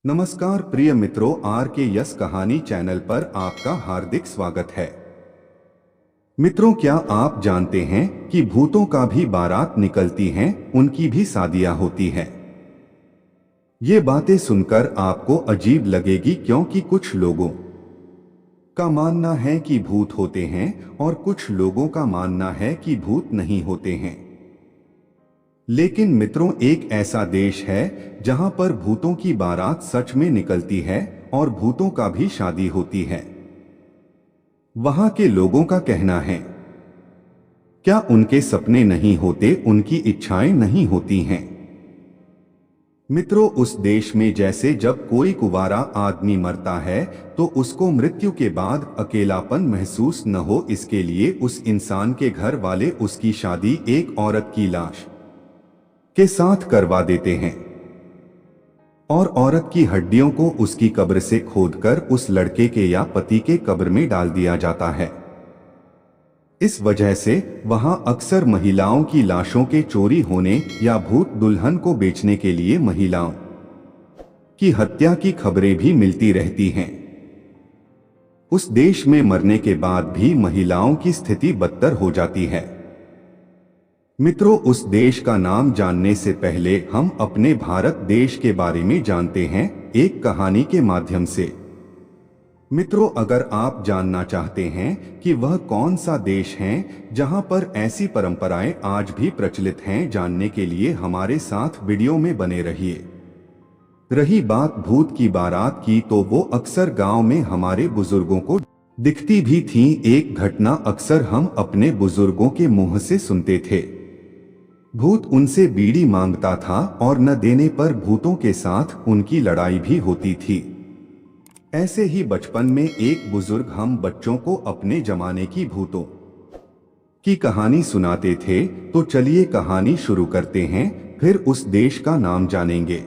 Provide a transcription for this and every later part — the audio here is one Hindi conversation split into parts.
नमस्कार प्रिय मित्रों, आर के यस कहानी चैनल पर आपका हार्दिक स्वागत है। मित्रों, क्या आप जानते हैं कि भूतों का भी बारात निकलती हैं, उनकी भी शादियां होती हैं। ये बातें सुनकर आपको अजीब लगेगी, क्योंकि कुछ लोगों का मानना है कि भूत होते हैं और कुछ लोगों का मानना है कि भूत नहीं होते हैं। लेकिन मित्रों, एक ऐसा देश है जहां पर भूतों की बारात सच में निकलती है और भूतों का भी शादी होती है। वहां के लोगों का कहना है, क्या उनके सपने नहीं होते, उनकी इच्छाएं नहीं होती हैं। मित्रों, उस देश में जैसे जब कोई कुंवारा आदमी मरता है तो उसको मृत्यु के बाद अकेलापन महसूस न हो, इसके लिए उस इंसान के घर वाले उसकी शादी एक औरत की लाश के साथ करवा देते हैं और औरत की हड्डियों को उसकी कब्र से खोदकर उस लड़के के या पति के कब्र में डाल दिया जाता है। इस वजह से वहां अक्सर महिलाओं की लाशों के चोरी होने या भूत दुल्हन को बेचने के लिए महिलाओं की हत्या की खबरें भी मिलती रहती हैं। उस देश में मरने के बाद भी महिलाओं की स्थिति बदतर हो जाती है। मित्रों, उस देश का नाम जानने से पहले हम अपने भारत देश के बारे में जानते हैं, एक कहानी के माध्यम से। मित्रों, अगर आप जानना चाहते हैं कि वह कौन सा देश है जहां पर ऐसी परंपराएं आज भी प्रचलित हैं, जानने के लिए हमारे साथ वीडियो में बने रहिए। रही बात भूत की बारात की, तो वो अक्सर गांव में हमारे बुजुर्गों को दिखती भी थी। एक घटना अक्सर हम अपने बुजुर्गों के मुंह से सुनते थे। भूत उनसे बीड़ी मांगता था और न देने पर भूतों के साथ उनकी लड़ाई भी होती थी। ऐसे ही बचपन में एक बुजुर्ग हम बच्चों को अपने जमाने की भूतों की कहानी सुनाते थे। तो चलिए कहानी शुरू करते हैं, फिर उस देश का नाम जानेंगे।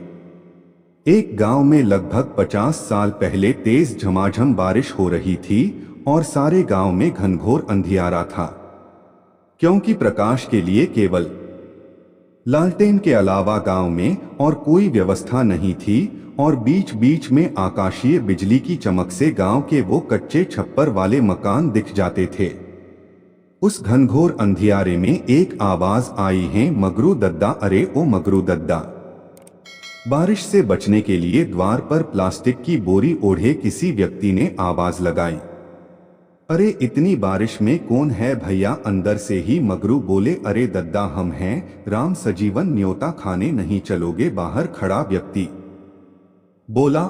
एक गांव में लगभग 50 साल पहले तेज झमाझम बारिश हो रही थी और सारे गांव में घनघोर अंधियारा था, क्योंकि प्रकाश के लिए केवल लालटेन के अलावा गांव में और कोई व्यवस्था नहीं थी और बीच बीच में आकाशीय बिजली की चमक से गांव के वो कच्चे छप्पर वाले मकान दिख जाते थे। उस घनघोर अंधियारे में एक आवाज आई, है मगरू दद्दा, अरे ओ मगरू दद्दा। बारिश से बचने के लिए द्वार पर प्लास्टिक की बोरी ओढ़े किसी व्यक्ति ने आवाज लगाई, अरे इतनी बारिश में कौन है भैया? अंदर से ही मगरू बोले, अरे दद्दा हम हैं, राम सजीवन न्योता खाने नहीं चलोगे? बाहर खड़ा व्यक्ति बोला।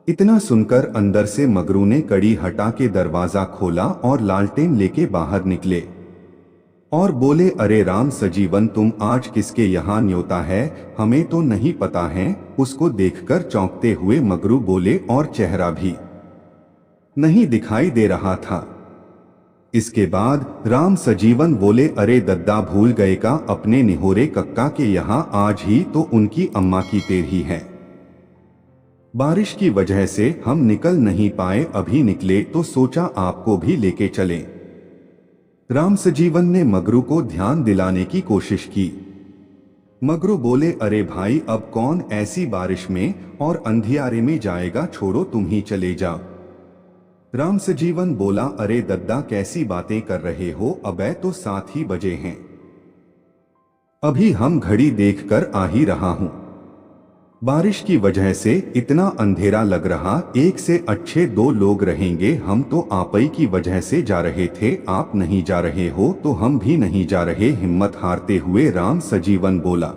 इतना सुनकर अंदर से मगरू ने कड़ी हटा के दरवाजा खोला और लालटेन लेके बाहर निकले और बोले, अरे राम सजीवन, तुम आज किसके यहाँ न्योता है? हमें तो नहीं पता है। उसको देखकर चौंकते हुए मगरू बोले, और चेहरा भी नहीं दिखाई दे रहा था। इसके बाद राम सजीवन बोले, अरे दद्दा भूल गए का अपने निहोरे कक्का के यहाँ? आज ही तो उनकी अम्मा की तेरही है। बारिश की वजह से हम निकल नहीं पाए, अभी निकले तो सोचा आपको भी लेके चलें। राम सजीवन ने मगरू को ध्यान दिलाने की कोशिश की। मगरू बोले, अरे भाई अब कौन ऐसी बारिश में और अंधियारे में जाएगा, छोड़ो तुम ही चले जाओ। राम सजीवन बोला, अरे दद्दा कैसी बातें कर रहे हो? अबे तो 7 ही बजे हैं, अभी हम घड़ी देखकर आ ही रहा हूं। बारिश की वजह से इतना अंधेरा लग रहा, एक से अच्छे 2 लोग रहेंगे। हम तो आपई की वजह से जा रहे थे, आप नहीं जा रहे हो तो हम भी नहीं जा रहे। हिम्मत हारते हुए राम सजीवन बोला।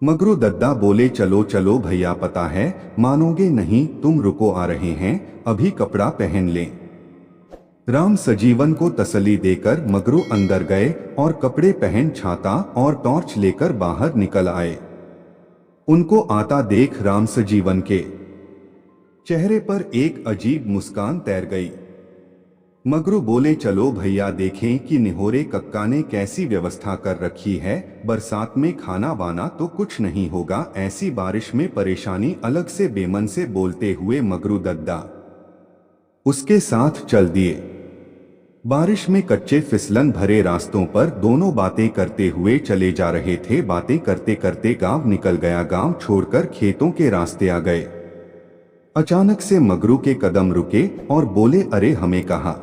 मगरू दद्दा बोले, चलो चलो भैया, पता है मानोगे नहीं, तुम रुको, आ रहे हैं, अभी कपड़ा पहन लें। राम सजीवन को तसल्ली देकर मगरू अंदर गए और कपड़े पहन छाता और टॉर्च लेकर बाहर निकल आए। उनको आता देख राम सजीवन के चेहरे पर एक अजीब मुस्कान तैर गई। मगरू बोले, चलो भैया देखें कि निहोरे कक्का ने कैसी व्यवस्था कर रखी है। बरसात में खाना बाना तो कुछ नहीं होगा, ऐसी बारिश में परेशानी अलग से। बेमन से बोलते हुए मगरू दद्दा उसके साथ चल दिए। बारिश में कच्चे फिसलन भरे रास्तों पर दोनों बातें करते हुए चले जा रहे थे। बातें करते करते गांव निकल गया। गांव छोड़कर खेतों के रास्ते आ गए। अचानक से मगरू के कदम रुके और बोले, अरे हमें कहाँ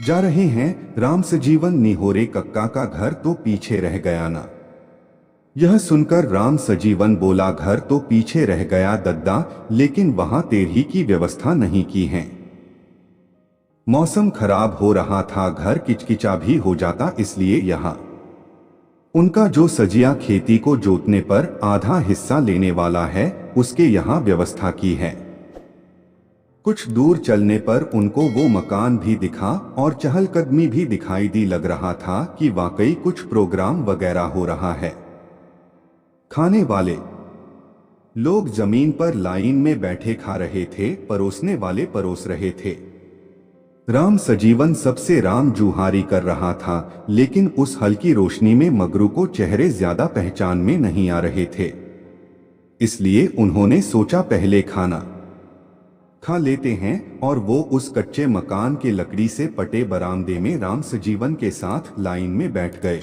जा रहे हैं? राम सजीवन निहोरे, कक्का का घर तो पीछे रह गया ना। यह सुनकर राम सजीवन बोला, घर तो पीछे रह गया दद्दा, लेकिन वहां तेरही की व्यवस्था नहीं की है। मौसम खराब हो रहा था, घर किचकिचा भी हो जाता, इसलिए यहाँ उनका जो सजिया खेती को जोतने पर आधा हिस्सा लेने वाला है, उसके यहाँ व्यवस्था की है। कुछ दूर चलने पर उनको वो मकान भी दिखा और चहलकदमी भी दिखाई दी। लग रहा था कि वाकई कुछ प्रोग्राम वगैरह हो रहा है। खाने वाले लोग जमीन पर लाइन में बैठे खा रहे थे, परोसने वाले परोस रहे थे। राम सजीवन सबसे राम जुहारी कर रहा था, लेकिन उस हल्की रोशनी में मगरू को चेहरे ज्यादा पहचान में नहीं आ रहे थे। इसलिए उन्होंने सोचा पहले खाना खा लेते हैं, और वो उस कच्चे मकान के लकड़ी से पटे बरामदे में राम सजीवन के साथ लाइन में बैठ गए।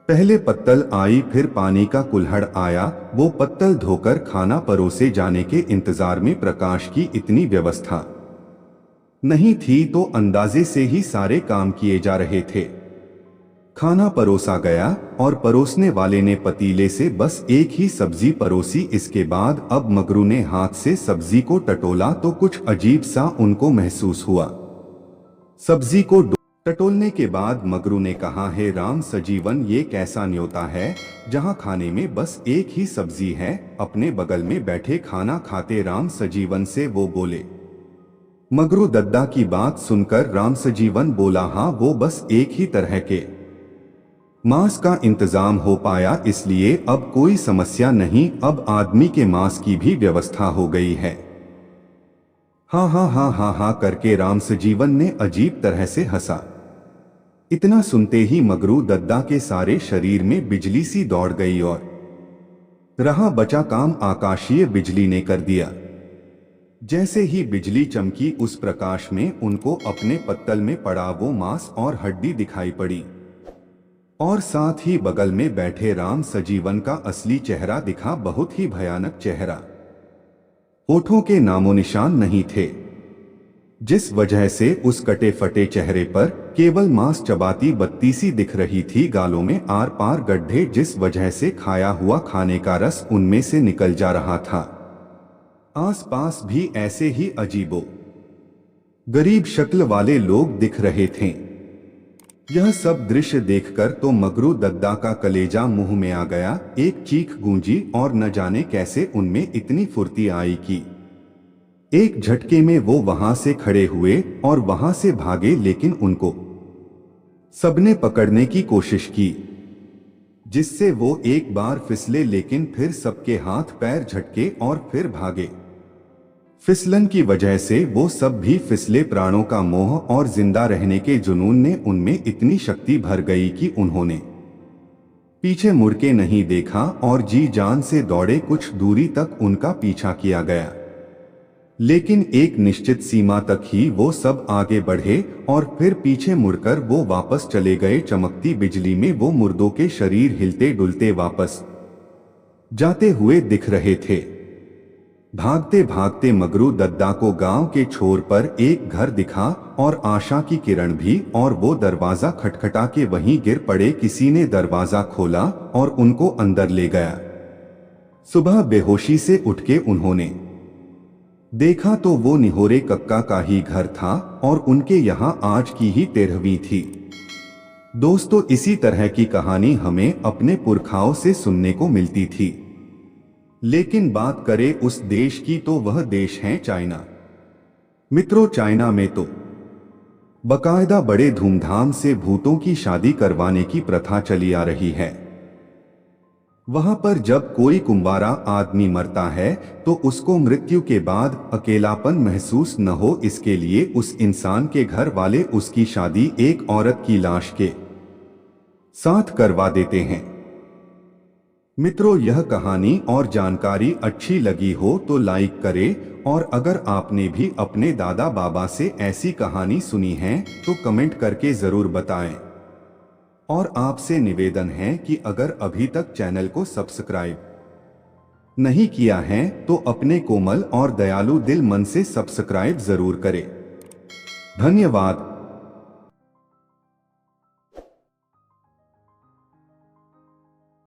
पहले पत्तल आई, फिर पानी का कुल्हड़ आया। वो पत्तल धोकर खाना परोसे जाने के इंतजार में प्रकाश की इतनी व्यवस्था नहीं थी, तो अंदाजे से ही सारे काम किए जा रहे थे। खाना परोसा गया और परोसने वाले ने पतीले से बस एक ही सब्जी परोसी। इसके बाद अब मगरू ने हाथ से सब्जी को टटोला तो कुछ अजीब सा उनको महसूस हुआ। सब्जी को टटोलने के बाद मगरू ने कहा, है राम सजीवन, ये कैसा न्योता है जहां खाने में बस एक ही सब्जी है? अपने बगल में बैठे खाना खाते राम सजीवन से वो बोले। मगरू दद्दा की बात सुनकर राम सजीवन बोला, हाँ वो बस एक ही तरह के मांस का इंतजाम हो पाया, इसलिए अब कोई समस्या नहीं। अब आदमी के मांस की भी व्यवस्था हो गई है। हाँ हाँ हाँ हाँ हाँ करके राम सजीवन ने अजीब तरह से हंसा। इतना सुनते ही मगरू दद्दा के सारे शरीर में बिजली सी दौड़ गई और रहा बचा काम आकाशीय बिजली ने कर दिया। जैसे ही बिजली चमकी, उस प्रकाश में उनको अपने पत्तल में पड़ा वो मांस और हड्डी दिखाई पड़ी, और साथ ही बगल में बैठे राम सजीवन का असली चेहरा दिखा। बहुत ही भयानक चेहरा। होठों के नामो निशान नहीं थे, जिस वजह से उस कटे फटे चेहरे पर केवल मांस चबाती बत्ती सी दिख रही थी। गालों में आर पार गड्ढे, जिस वजह से खाया हुआ खाने का रस उनमें से निकल जा रहा था। आसपास भी ऐसे ही अजीबो गरीब शक्ल वाले लोग दिख रहे थे। यह सब दृश्य देखकर तो मगरू दद्दा का कलेजा मुंह में आ गया। एक चीख गूंजी और न जाने कैसे उनमें इतनी फुर्ती आई कि एक झटके में वो वहां से खड़े हुए और वहां से भागे, लेकिन उनको सबने पकड़ने की कोशिश की, जिससे वो एक बार फिसले, लेकिन फिर सबके हाथ पैर झटके और फिर भागे। फिसलन की वजह से वो सब भी फिसले। प्राणों का मोह और जिंदा रहने के जुनून ने उनमें इतनी शक्ति भर गई कि उन्होंने पीछे मुड़ के नहीं देखा और जी जान से दौड़े। कुछ दूरी तक उनका पीछा किया गया, लेकिन एक निश्चित सीमा तक ही वो सब आगे बढ़े और फिर पीछे मुड़कर वो वापस चले गए। चमकती बिजली में वो मुर्दों के शरीर हिलते डुलते वापस जाते हुए दिख रहे थे। भागते भागते मगरू दद्दा को गांव के छोर पर एक घर दिखा और आशा की किरण भी, और वो दरवाजा खटखटा के वहीं गिर पड़े। किसी ने दरवाजा खोला और उनको अंदर ले गया। सुबह बेहोशी से उठ के उन्होंने देखा तो वो निहोरे कक्का का ही घर था और उनके यहाँ आज की ही 13वीं थी। दोस्तों, इसी तरह की कहानी हमें अपने पुरखाओं से सुनने को मिलती थी, लेकिन बात करें उस देश की तो वह देश है चाइना। मित्रों, चाइना में तो बकायदा बड़े धूमधाम से भूतों की शादी करवाने की प्रथा चली आ रही है। वहां पर जब कोई कुंवारा आदमी मरता है तो उसको मृत्यु के बाद अकेलापन महसूस न हो, इसके लिए उस इंसान के घर वाले उसकी शादी एक औरत की लाश के साथ करवा देते हैं। मित्रों, यह कहानी और जानकारी अच्छी लगी हो तो लाइक करें, और अगर आपने भी अपने दादा बाबा से ऐसी कहानी सुनी है तो कमेंट करके जरूर बताएं। और आपसे निवेदन है कि अगर अभी तक चैनल को सब्सक्राइब नहीं किया है तो अपने कोमल और दयालु दिल मन से सब्सक्राइब जरूर करें। धन्यवाद।